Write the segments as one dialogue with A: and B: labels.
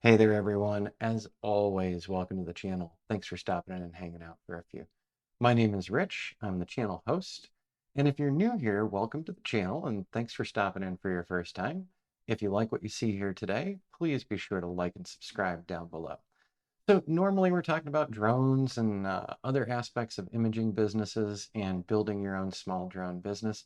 A: Hey there, everyone. As always, welcome to the channel. Thanks for stopping in and hanging out for a few. My name is Rich. I'm the channel host. And if you're new here, welcome to the channel and thanks for stopping in for your first time. If you like what you see here today, please be sure to like and subscribe down below. So normally we're talking about drones and other aspects of imaging businesses and building your own small drone business.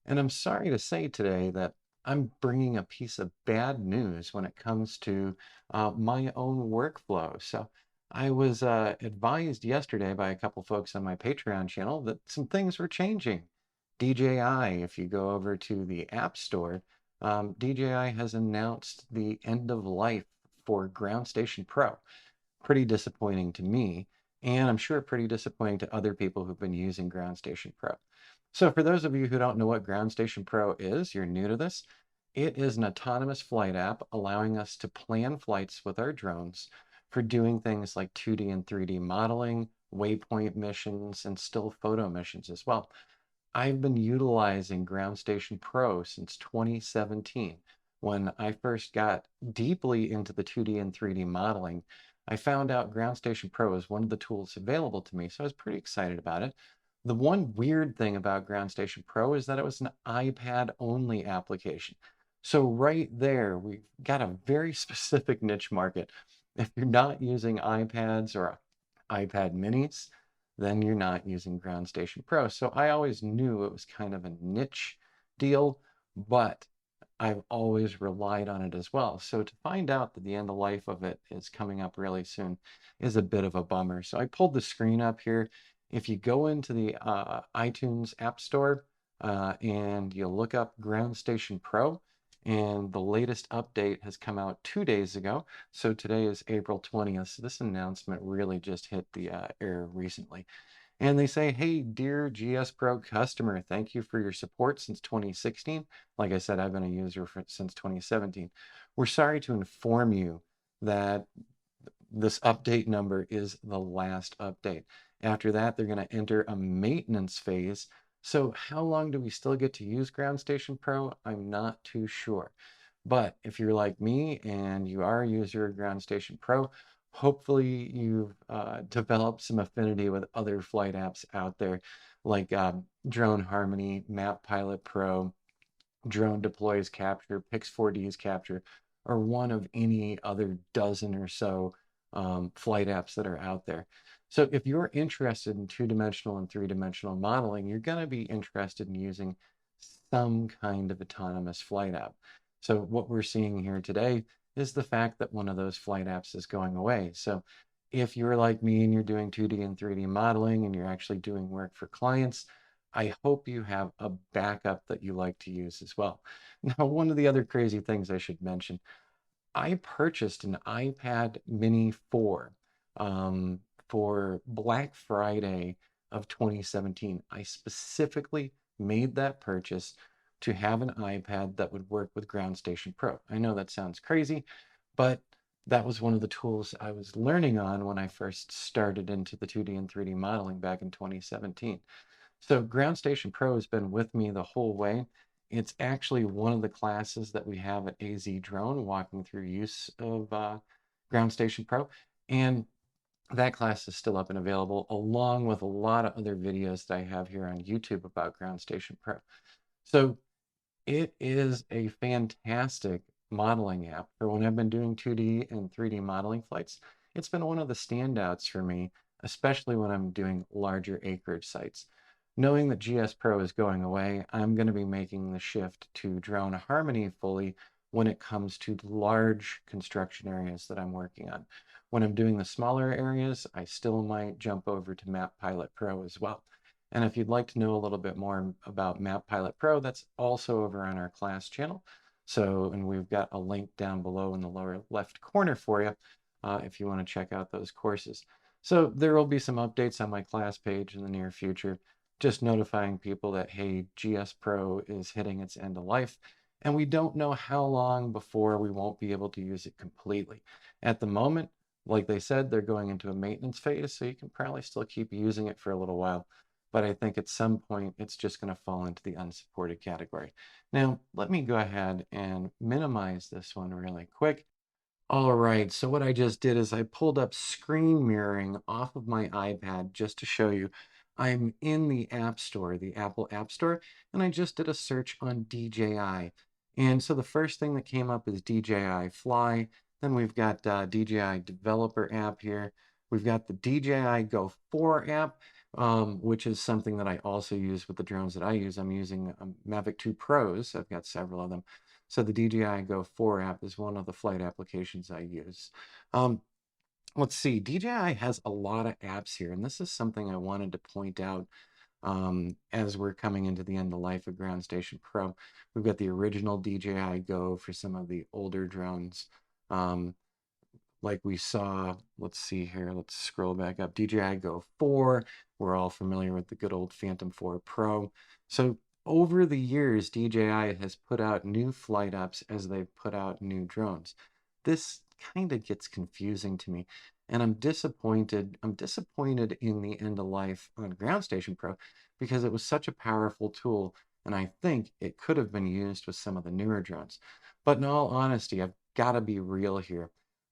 A: And I'm sorry to say today that I'm bringing a piece of bad news when it comes to my own workflow. So I was advised yesterday by a couple folks on my Patreon channel that some things were changing. DJI, if you go over to the App Store, DJI has announced the end of life for Ground Station Pro. Pretty disappointing to me, and I'm sure pretty disappointing to other people who've been using Ground Station Pro. So for those of you who don't know what Ground Station Pro is, you're new to this, it is an autonomous flight app allowing us to plan flights with our drones for doing things like 2D and 3D modeling, waypoint missions, and still photo missions as well. I've been utilizing Ground Station Pro since 2017. When I first got deeply into the 2D and 3D modeling, I found out Ground Station Pro is one of the tools available to me, so I was pretty excited about it. The one weird thing about Ground Station Pro is that it was an iPad only application. So right there, we got a very specific niche market. If you're not using iPads or iPad minis, then you're not using Ground Station Pro. So I always knew it was kind of a niche deal, but I've always relied on it as well. So to find out that the end of life of it is coming up really soon is a bit of a bummer. So I pulled the screen up here. If you go into the iTunes App Store and you look up Ground Station Pro, and the latest update has come out 2 days ago. So today is April 20th. So this announcement really just hit the air recently. And they say, hey, dear GS Pro customer, thank you for your support since 2016. Like I said, I've been a user since 2017. We're sorry to inform you that this update number is the last update. After that, they're going to enter a maintenance phase. So how long do we still get to use Ground Station Pro? I'm not too sure. But if you're like me and you are a user of Ground Station Pro, hopefully you've developed some affinity with other flight apps out there like Drone Harmony, Map Pilot Pro, Drone Deploys Capture, Pix4D's Capture, or one of any other dozen or so flight apps that are out there. So if you're interested in two-dimensional and three-dimensional modeling, you're going to be interested in using some kind of autonomous flight app. So what we're seeing here today is the fact that one of those flight apps is going away. So if you're like me and you're doing 2D and 3D modeling and you're actually doing work for clients, I hope you have a backup that you like to use as well. Now, one of the other crazy things I should mention, I purchased an iPad Mini 4 for Black Friday of 2017. I specifically made that purchase to have an iPad that would work with Ground Station Pro. I know that sounds crazy, but that was one of the tools I was learning on when I first started into the 2D and 3D modeling back in 2017. So Ground Station Pro has been with me the whole way. It's actually one of the classes that we have at AZ Drone, walking through use of Ground Station Pro. And that class is still up and available, along with a lot of other videos that I have here on YouTube about Ground Station Pro. So it is a fantastic modeling app for when I've been doing 2D and 3D modeling flights. It's been one of the standouts for me, especially when I'm doing larger acreage sites. Knowing that GS Pro is going away, I'm going to be making the shift to Drone Harmony fully when it comes to large construction areas that I'm working on. When I'm doing the smaller areas, I still might jump over to Map Pilot Pro as well. And if you'd like to know a little bit more about Map Pilot Pro, that's also over on our class channel. So, and we've got a link down below in the lower left corner for you if you want to check out those courses. So there will be some updates on my class page in the near future, just notifying people that, hey, GS Pro is hitting its end of life, and we don't know how long before we won't be able to use it completely. At the moment, like they said, they're going into a maintenance phase, so you can probably still keep using it for a little while. But I think at some point, it's just going to fall into the unsupported category. Now, let me go ahead and minimize this one really quick. All right, so what I just did is I pulled up screen mirroring off of my iPad just to show you. I'm in the App Store, the Apple App Store, and I just did a search on DJI. And so the first thing that came up is DJI Fly. Then we've got DJI Developer app here. We've got the DJI Go 4 app, which is something that I also use with the drones that I use. I'm using Mavic 2 Pros. I've got several of them. So the DJI Go 4 app is one of the flight applications I use. Um, let's see, DJI has a lot of apps here, and this is something I wanted to point out as we're coming into the end of life of Ground Station Pro. We've got the original DJI Go for some of the older drones. Um, like we saw, let's see here, let's scroll back up. DJI Go 4, we're all familiar with the good old Phantom 4 Pro. So over the years, DJI has put out new flight apps as they've put out new drones. This kind of gets confusing to me, and I'm disappointed. I'm disappointed in the end of life on Ground Station Pro because it was such a powerful tool, and I think it could have been used with some of the newer drones. But in all honesty, I've got to be real here.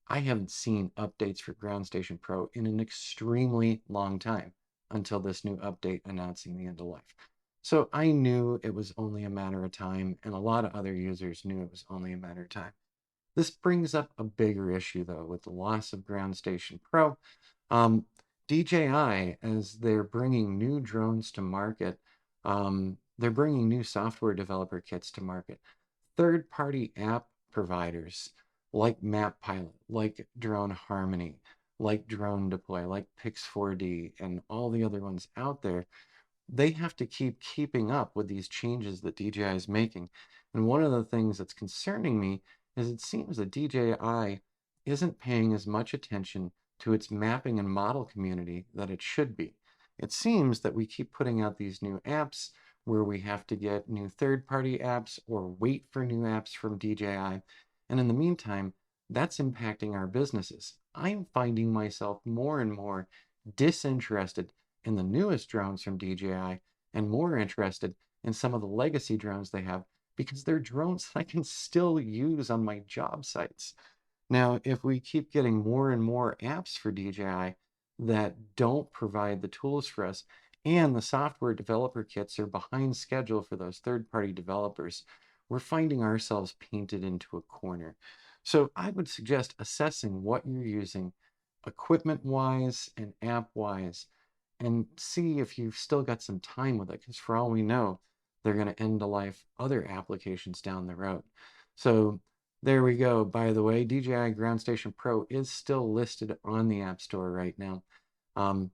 A: I haven't seen updates for Ground Station Pro in an extremely long time until this new update announcing the end of life. So I knew it was only a matter of time, and a lot of other users knew it was only a matter of time. This brings up a bigger issue, though, with the loss of Ground Station Pro. Um, DJI, as they're bringing new drones to market, they're bringing new software developer kits to market. Third-party app providers like MapPilot, like Drone Harmony, like Drone Deploy, like Pix4D, and all the other ones out there, they have to keep keeping up with these changes that DJI is making. And one of the things that's concerning me is it seems that DJI isn't paying as much attention to its mapping and model community that it should be. It seems that we keep putting out these new apps where we have to get new third-party apps or wait for new apps from DJI. And in the meantime, that's impacting our businesses. I'm finding myself more and more disinterested in the newest drones from DJI and more interested in some of the legacy drones they have because they're drones that I can still use on my job sites. Now, if we keep getting more and more apps for DJI that don't provide the tools for us, and the software developer kits are behind schedule for those third-party developers, we're finding ourselves painted into a corner. So I would suggest assessing what you're using equipment-wise and app-wise and see if you've still got some time with it, because for all we know, they're going to end the life other applications down the road. So there we go. By the way, DJI Ground Station Pro is still listed on the App Store right now. Um,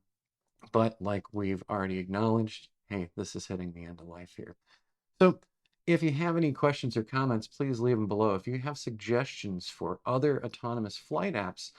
A: but like we've already acknowledged, hey, this is hitting the end of life here. So if you have any questions or comments, please leave them below. If you have suggestions for other autonomous flight apps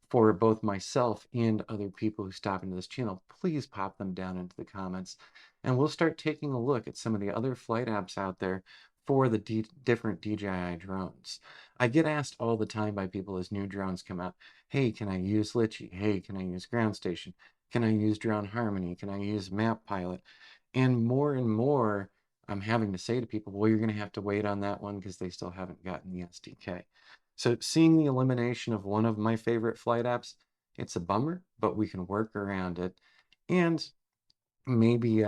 A: for both myself and other people who stop into this channel, please pop them down into the comments. And we'll start taking a look at some of the other flight apps out there for the different DJI drones. I get asked all the time by people as new drones come out, hey, can I use Litchi? Hey, can I use Ground Station? Can I use Drone Harmony? Can I use MapPilot? And more, I'm having to say to people, well, you're going to have to wait on that one because they still haven't gotten the SDK. So seeing the elimination of one of my favorite flight apps, it's a bummer, but we can work around it. And maybe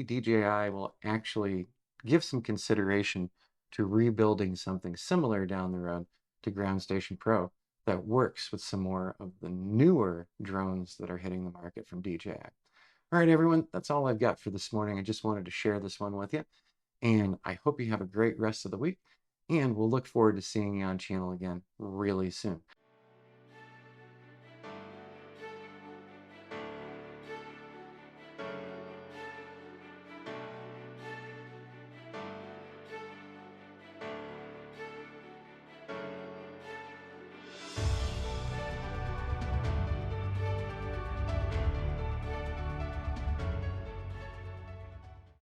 A: DJI will actually give some consideration to rebuilding something similar down the road to Ground Station Pro that works with some more of the newer drones that are hitting the market from DJI. All right, everyone, that's all I've got for this morning. I just wanted to share this one with you, and I hope you have a great rest of the week, and we'll look forward to seeing you on channel again really soon.